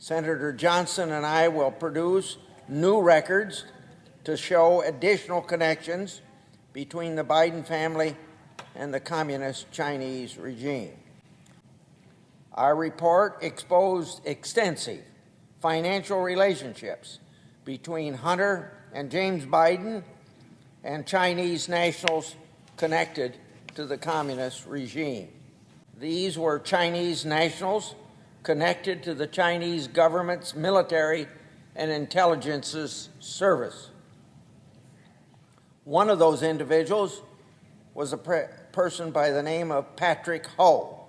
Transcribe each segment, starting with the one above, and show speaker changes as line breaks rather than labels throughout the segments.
Senator Johnson and I will produce new records to show additional connections between the Biden family and the communist Chinese regime. Our report exposed extensive financial relationships between Hunter and James Biden and Chinese nationals connected to the communist regime. These were Chinese nationals connected to the Chinese government's military and intelligence service. One of those individuals was a person by the name of Patrick Ho.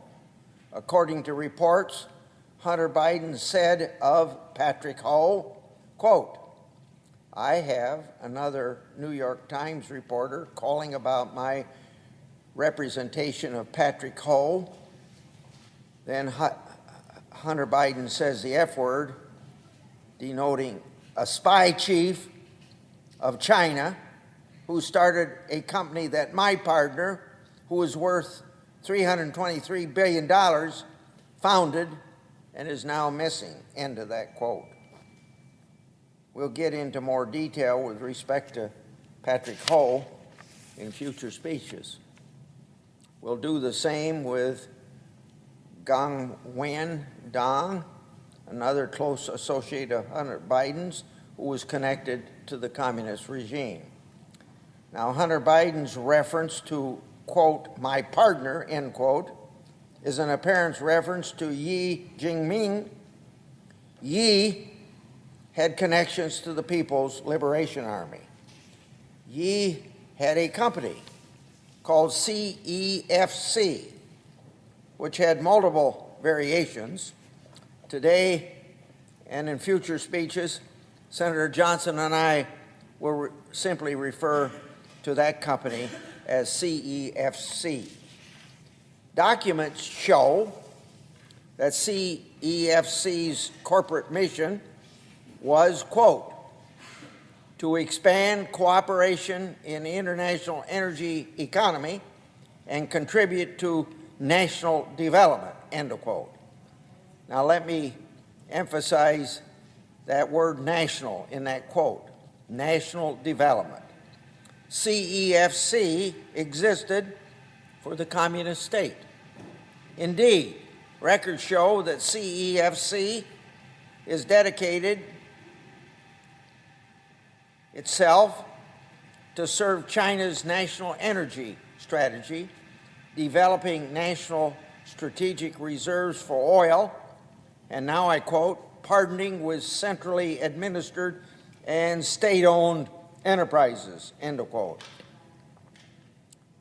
According to reports, Hunter Biden said of Patrick Ho, quote, "I have another New York Times reporter calling about my representation of Patrick Ho." Then Hunter Biden says the F word, denoting a spy chief of China who started a company that my partner, who is worth $323 billion, founded and is now missing. End of that quote. We'll get into more detail with respect to Patrick Ho in future speeches. We'll do the same with Gang Wen Dong, another close associate of Hunter Biden's, who was connected to the communist regime. Now, Hunter Biden's reference to, quote, "my partner," end quote, is an apparent reference to Yi Jinping. Yi had connections to the People's Liberation Army. Yi had a company called CEFC, which had multiple variations. Today and in future speeches, Senator Johnson and I will simply refer to that company as CEFC. Documents show that CEFC's corporate mission was, quote, "to expand cooperation in the international energy economy and contribute to national development," end of quote. Now let me emphasize that word national in that quote, national development. CEFC existed for the communist state. Indeed, records show that CEFC is dedicated itself to serve China's national energy strategy, developing national strategic reserves for oil, and now I quote, "partnering with centrally administered and state-owned enterprises," end of quote.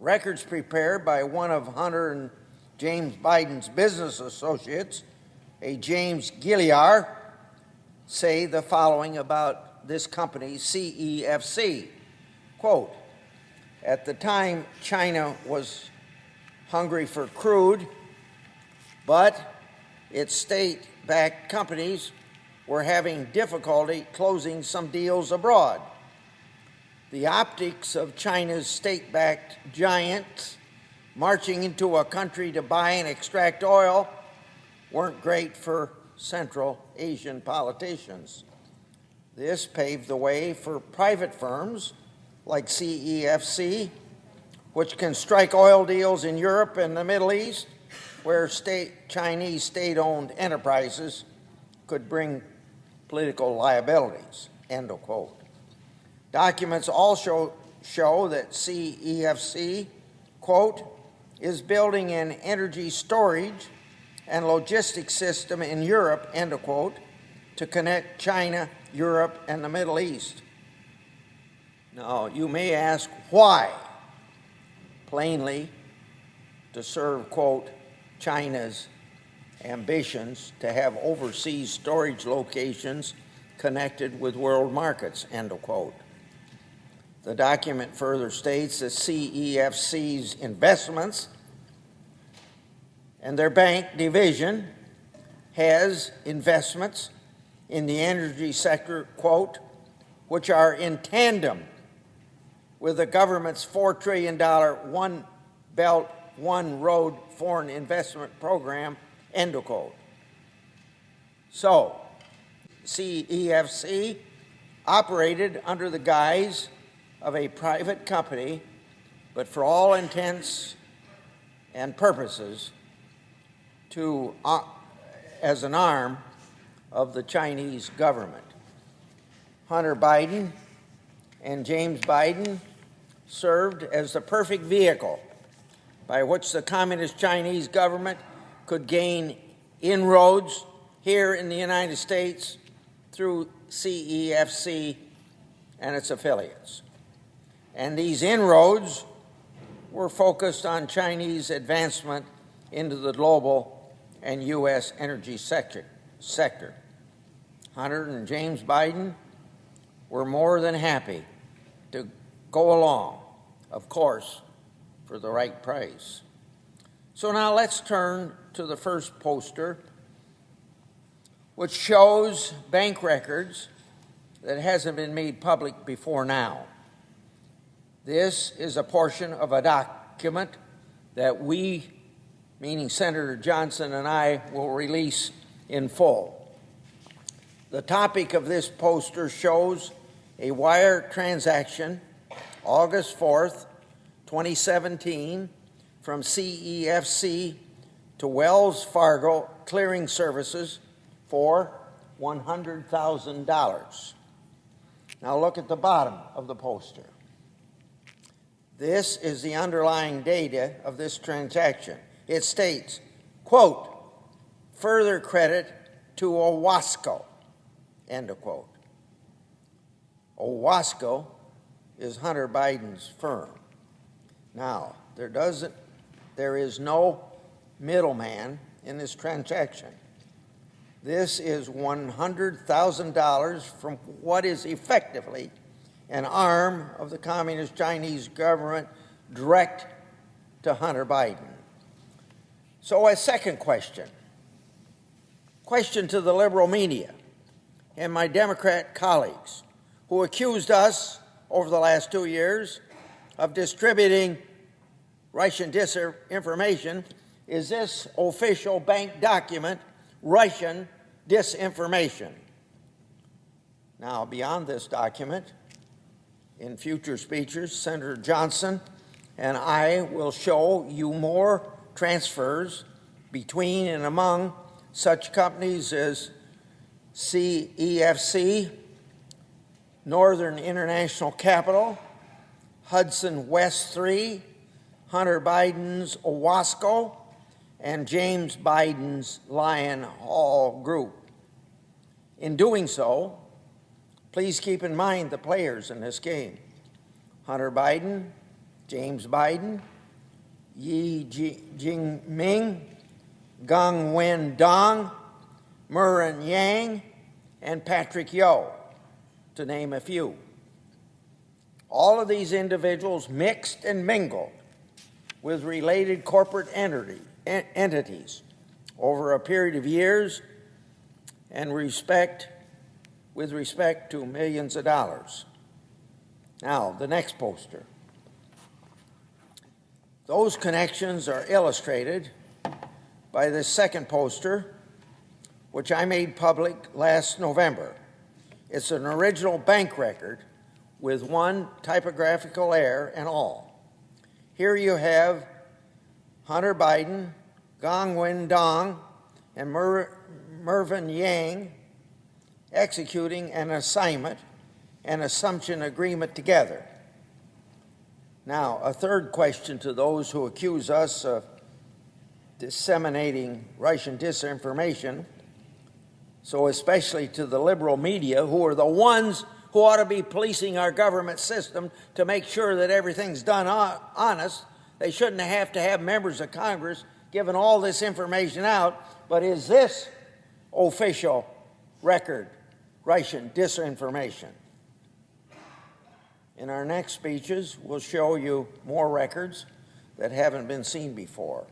Records prepared by one of Hunter and James Biden's business associates, a James Gilliar, say the following about this company, CEFC. Quote, "At the time, China was hungry for crude, but its state-backed companies were having difficulty closing some deals abroad. The optics of China's state-backed giants marching into a country to buy and extract oil weren't great for Central Asian politicians. This paved the way for private firms like CEFC, which can strike oil deals in Europe and the Middle East, where Chinese state-owned enterprises could bring political liabilities," end of quote. Documents also show that CEFC, quote, "is building an energy storage and logistics system in Europe," end of quote, "to connect China, Europe, and the Middle East." Now, you may ask why. Plainly, to serve, quote, "China's ambitions to have overseas storage locations connected with world markets," end of quote. The document further states that CEFC's investments and their bank division has investments in the energy sector, quote, "which are in tandem with the government's $4 trillion One Belt, One Road foreign investment program," end of quote. So, CEFC operated under the guise of a private company, but for all intents and purposes as an arm of the Chinese government. Hunter Biden and James Biden served as the perfect vehicle by which the Communist Chinese government could gain inroads here in the United States through CEFC and its affiliates. And these inroads were focused on Chinese advancement into the global and U.S. energy sector. Hunter and James Biden were more than happy to go along, of course, for the right price. So now let's turn to the first poster, which shows bank records that hasn't been made public before now. This is a portion of a document that we, meaning Senator Johnson and I, will release in full. The topic of this poster shows a wire transaction, August 4th, 2017, from CEFC to Wells Fargo Clearing Services for $100,000. Now look at the bottom of the poster. This is the underlying data of this transaction. It states, quote, further credit to Owasco, end of quote. Owasco is Hunter Biden's firm. Now, there is no middleman in this transaction. This is $100,000 from what is effectively an arm of the Communist Chinese government direct to Hunter Biden. So a second question to the liberal media and my Democrat colleagues who accused us over the last 2 years of distributing Russian disinformation. Is this official bank document Russian disinformation? Now, beyond this document, in future speeches, Senator Johnson and I will show you more transfers between and among such companies as CEFC, Northern International Capital, Hudson West 3, Hunter Biden's Owasco, and James Biden's Lion Hall Group. In doing so, please keep in mind the players in this game: Hunter Biden, James Biden, Yi Jingming, Gang Wen-dong, Murin Yang, and Patrick Yo, to name a few. All of these individuals mixed and mingled with related corporate entities over a period of years and with respect to millions of dollars. Now, the next poster. Those connections are illustrated by this second poster, which I made public last November. It's an original bank record with one typographical error and all. Here you have Hunter Biden, Gang Wen-dong, and Mervyn Yang executing an assignment and assumption agreement together. Now, a third question to those who accuse us of disseminating Russian disinformation, so especially to the liberal media, who are the ones who ought to be policing our government system to make sure that everything's done honest. They shouldn't have to have members of Congress giving all this information out. But is this official record Russian disinformation? In our next speeches, we'll show you more records that haven't been seen before.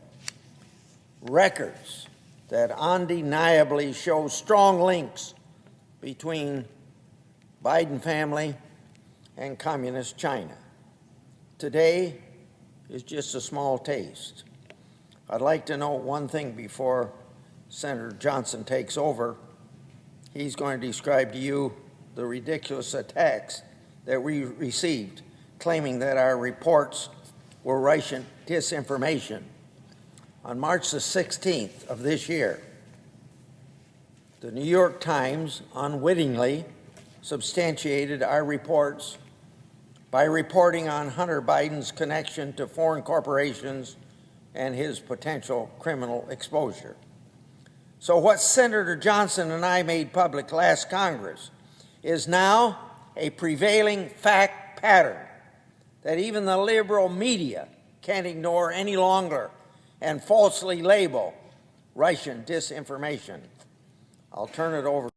Records that undeniably show strong links between Biden family and Communist China. Today is just a small taste. I'd like to note one thing before Senator Johnson takes over. he's going to describe to you the ridiculous attacks that we received, claiming that our reports were Russian disinformation. On March the 16th of this year, the New York Times unwittingly substantiated our reports by reporting on Hunter Biden's connection to foreign corporations and his potential criminal exposure. So what Senator Johnson and I made public last Congress is now a prevailing fact pattern that even the liberal media can't ignore any longer and falsely label Russian disinformation. I'll turn it over